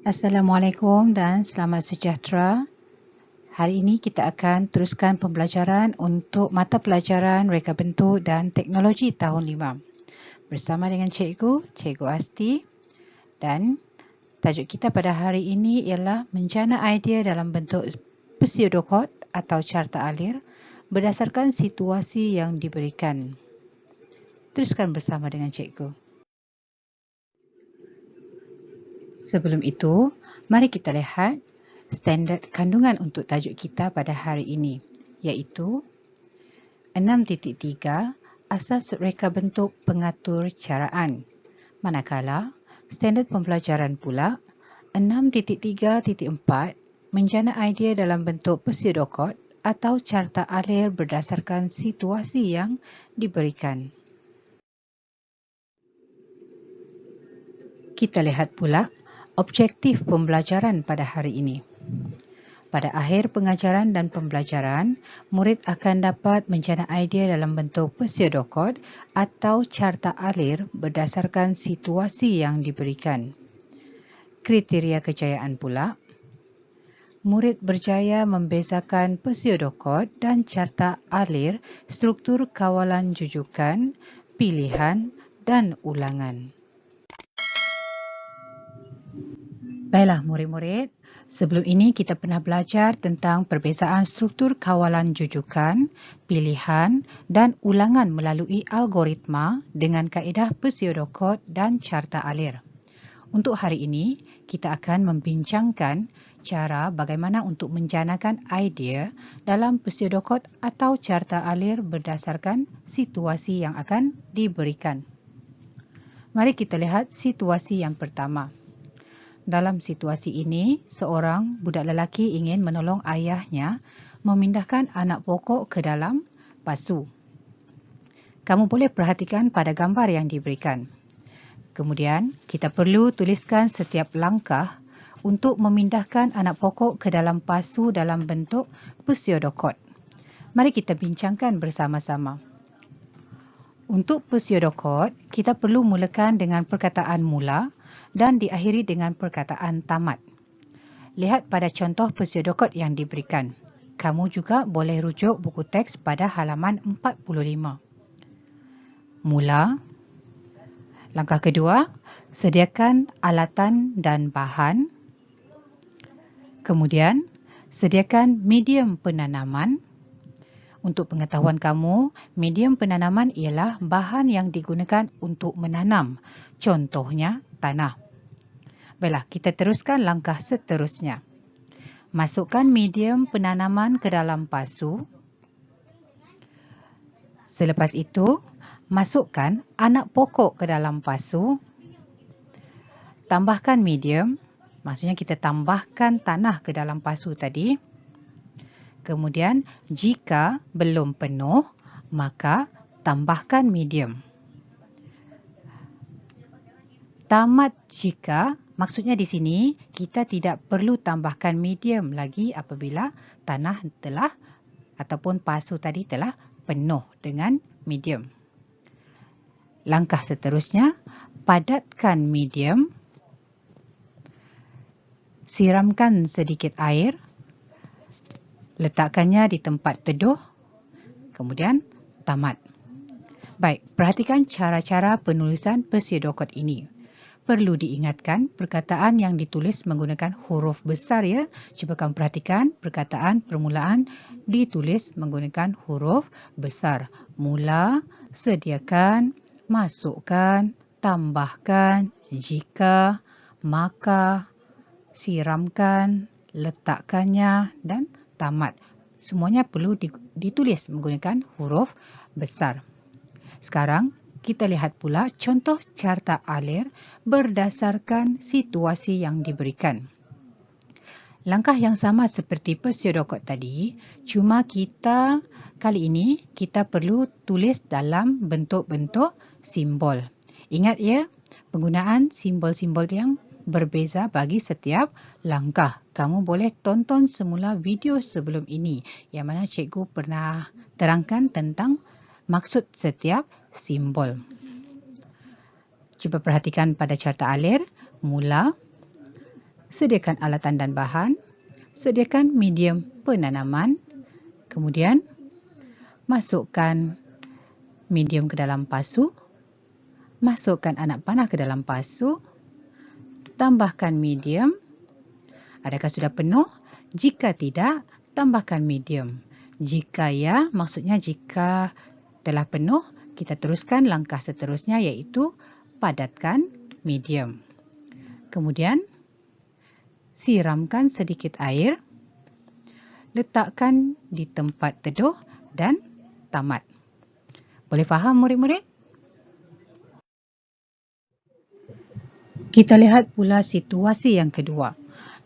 Assalamualaikum dan selamat sejahtera. Hari ini kita akan teruskan pembelajaran untuk mata pelajaran reka bentuk dan teknologi tahun 5 bersama dengan Cikgu Asti, dan tajuk kita pada hari ini ialah menjana idea dalam bentuk pseudocode atau carta alir berdasarkan situasi yang diberikan. Teruskan bersama dengan Cikgu. Sebelum itu, mari kita lihat standard kandungan untuk tajuk kita pada hari ini, iaitu 6.3 Asas reka bentuk pengatur caraan. Manakala, standard pembelajaran pula 6.3.4 Menjana idea dalam bentuk pseudocode atau carta alir berdasarkan situasi yang diberikan. Kita lihat pula objektif pembelajaran pada hari ini. Pada akhir pengajaran dan pembelajaran, murid akan dapat menjana idea dalam bentuk pseudocode atau carta alir berdasarkan situasi yang diberikan. Kriteria kejayaan pula, murid berjaya membezakan pseudocode dan carta alir struktur kawalan jujukan, pilihan dan ulangan. Baiklah murid-murid, sebelum ini kita pernah belajar tentang perbezaan struktur kawalan jujukan, pilihan dan ulangan melalui algoritma dengan kaedah pseudocode dan carta alir. Untuk hari ini, kita akan membincangkan cara bagaimana untuk menjanakan idea dalam pseudocode atau carta alir berdasarkan situasi yang akan diberikan. Mari kita lihat situasi yang pertama. Dalam situasi ini, seorang budak lelaki ingin menolong ayahnya memindahkan anak pokok ke dalam pasu. Kamu boleh perhatikan pada gambar yang diberikan. Kemudian, kita perlu tuliskan setiap langkah untuk memindahkan anak pokok ke dalam pasu dalam bentuk pseudocode. Mari kita bincangkan bersama-sama. Untuk pseudocode, kita perlu mulakan dengan perkataan mula dan diakhiri dengan perkataan tamat. Lihat pada contoh pseudocode yang diberikan. Kamu juga boleh rujuk buku teks pada halaman 45. Mula. Langkah kedua, sediakan alatan dan bahan. Kemudian, sediakan medium penanaman. Untuk pengetahuan kamu, medium penanaman ialah bahan yang digunakan untuk menanam. Contohnya, tanah. Baiklah, kita teruskan langkah seterusnya. Masukkan medium penanaman ke dalam pasu. Selepas itu, masukkan anak pokok ke dalam pasu. Tambahkan medium, maksudnya kita tambahkan tanah ke dalam pasu tadi. Kemudian, jika belum penuh, maka tambahkan medium. Tamat jika, maksudnya di sini kita tidak perlu tambahkan medium lagi apabila tanah telah ataupun pasu tadi telah penuh dengan medium. Langkah seterusnya, padatkan medium. Siramkan sedikit air. Letakkannya di tempat teduh. Kemudian tamat. Baik, perhatikan cara-cara penulisan pseudocode ini. Perlu diingatkan perkataan yang ditulis menggunakan huruf besar ya. Cuba kamu perhatikan perkataan permulaan ditulis menggunakan huruf besar. Mula, sediakan, masukkan, tambahkan, jika, maka, siramkan, letakkannya dan tamat. Semuanya perlu ditulis menggunakan huruf besar. Sekarang, kita lihat pula contoh carta alir berdasarkan situasi yang diberikan. Langkah yang sama seperti pseudocode tadi, cuma kali ini kita perlu tulis dalam bentuk-bentuk simbol. Ingat ya, penggunaan simbol-simbol yang berbeza bagi setiap langkah. Kamu boleh tonton semula video sebelum ini yang mana cikgu pernah terangkan tentang maksud setiap simbol. Cuba perhatikan pada carta alir. Mula, Sediakan alatan dan bahan. Sediakan medium penanaman. Kemudian, masukkan medium ke dalam pasu. Masukkan anak panah ke dalam pasu. Tambahkan medium. Adakah sudah penuh? Jika tidak, tambahkan medium. Jika ya, maksudnya jika telah penuh, kita teruskan langkah seterusnya iaitu padatkan medium. Kemudian, siramkan sedikit air. Letakkan di tempat teduh dan tamat. Boleh faham murid-murid? Kita lihat pula situasi yang kedua.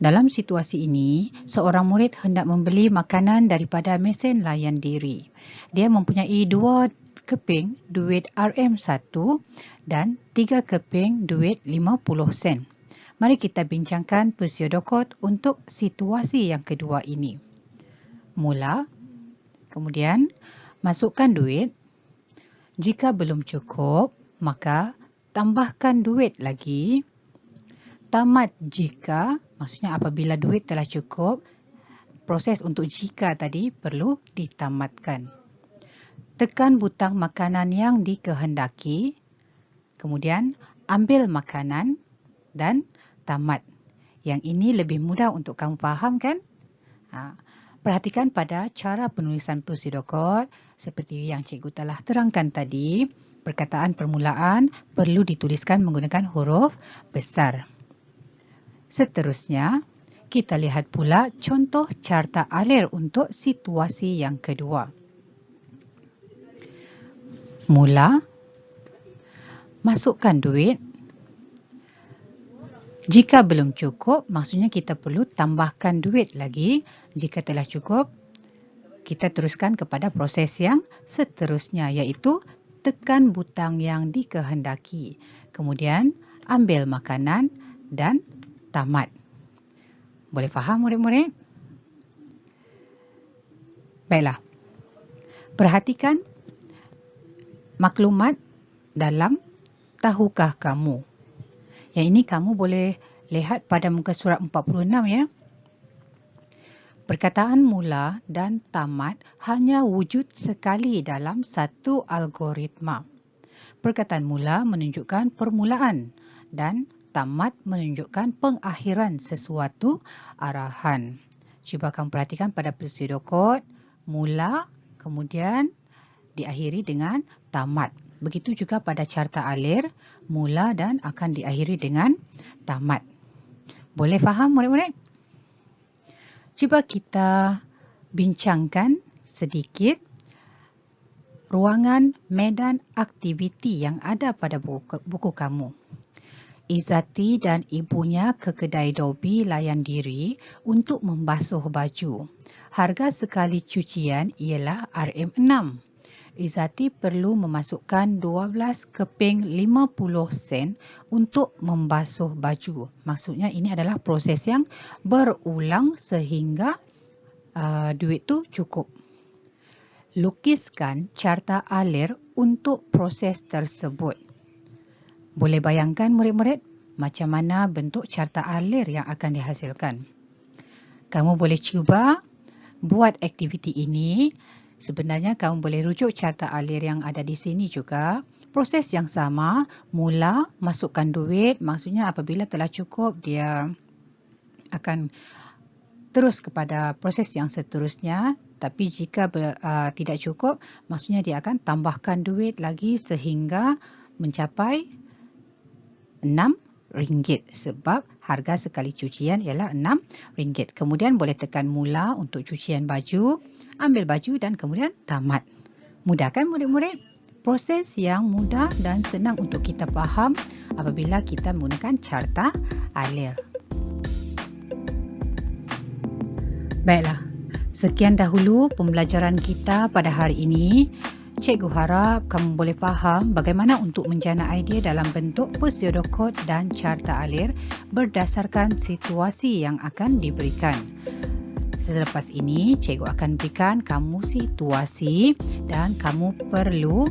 Dalam situasi ini, seorang murid hendak membeli makanan daripada mesin layan diri. Dia mempunyai 2 keping duit RM1 dan 3 keping duit 50 sen. Mari kita bincangkan pseudocode untuk situasi yang kedua ini. Mula, kemudian masukkan duit. Jika belum cukup, maka tambahkan duit lagi. Tamat jika, maksudnya apabila duit telah cukup, proses untuk jika tadi perlu ditamatkan. Tekan butang makanan yang dikehendaki, kemudian ambil makanan dan tamat. Yang ini lebih mudah untuk kamu faham kan? Perhatikan pada cara penulisan pseudocode seperti yang cikgu telah terangkan tadi. Perkataan permulaan perlu dituliskan menggunakan huruf besar. Seterusnya, kita lihat pula contoh carta alir untuk situasi yang kedua. Mula, masukkan duit. Jika belum cukup, maksudnya kita perlu tambahkan duit lagi. Jika telah cukup, kita teruskan kepada proses yang seterusnya, iaitu tekan butang yang dikehendaki. Kemudian, ambil makanan dan tamat. Boleh faham murid-murid? Baiklah. Perhatikan maklumat dalam tahukah kamu. Yang ini kamu boleh lihat pada muka surat 46 ya. Perkataan mula dan tamat hanya wujud sekali dalam satu algoritma. Perkataan mula menunjukkan permulaan dan tamat menunjukkan pengakhiran sesuatu arahan. Cuba kamu perhatikan pada pseudocode, mula, kemudian diakhiri dengan tamat. Begitu juga pada carta alir, mula dan akan diakhiri dengan tamat. Boleh faham murid-murid? Cuba kita bincangkan sedikit ruangan medan aktiviti yang ada pada buku kamu. Izzati dan ibunya ke kedai Dobi layan diri untuk membasuh baju. Harga sekali cucian ialah RM6. Izzati perlu memasukkan 12 keping 50 sen untuk membasuh baju. Maksudnya ini adalah proses yang berulang sehingga duit tu cukup. Lukiskan carta alir untuk proses tersebut. Boleh bayangkan murid-murid macam mana bentuk carta alir yang akan dihasilkan. Kamu boleh cuba buat aktiviti ini. Sebenarnya kamu boleh rujuk carta alir yang ada di sini juga. Proses yang sama, mula masukkan duit. Maksudnya apabila telah cukup, dia akan terus kepada proses yang seterusnya. Tapi jika tidak cukup, maksudnya dia akan tambahkan duit lagi sehingga mencapai RM6 sebab harga sekali cucian ialah RM6. Kemudian boleh tekan mula untuk cucian baju, ambil baju dan kemudian tamat. Mudah kan murid-murid? Proses yang mudah dan senang untuk kita faham apabila kita menggunakan carta alir. Baiklah, sekian dahulu pembelajaran kita pada hari ini. Cikgu harap kamu boleh faham bagaimana untuk menjana idea dalam bentuk pseudocode dan carta alir berdasarkan situasi yang akan diberikan. Selepas ini, cikgu akan berikan kamu situasi dan kamu perlu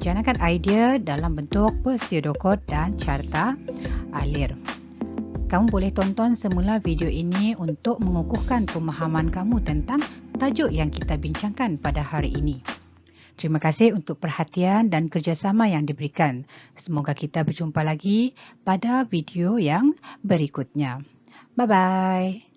janakan idea dalam bentuk pseudocode dan carta alir. Kamu boleh tonton semula video ini untuk mengukuhkan pemahaman kamu tentang tajuk yang kita bincangkan pada hari ini. Terima kasih untuk perhatian dan kerjasama yang diberikan. Semoga kita berjumpa lagi pada video yang berikutnya. Bye-bye.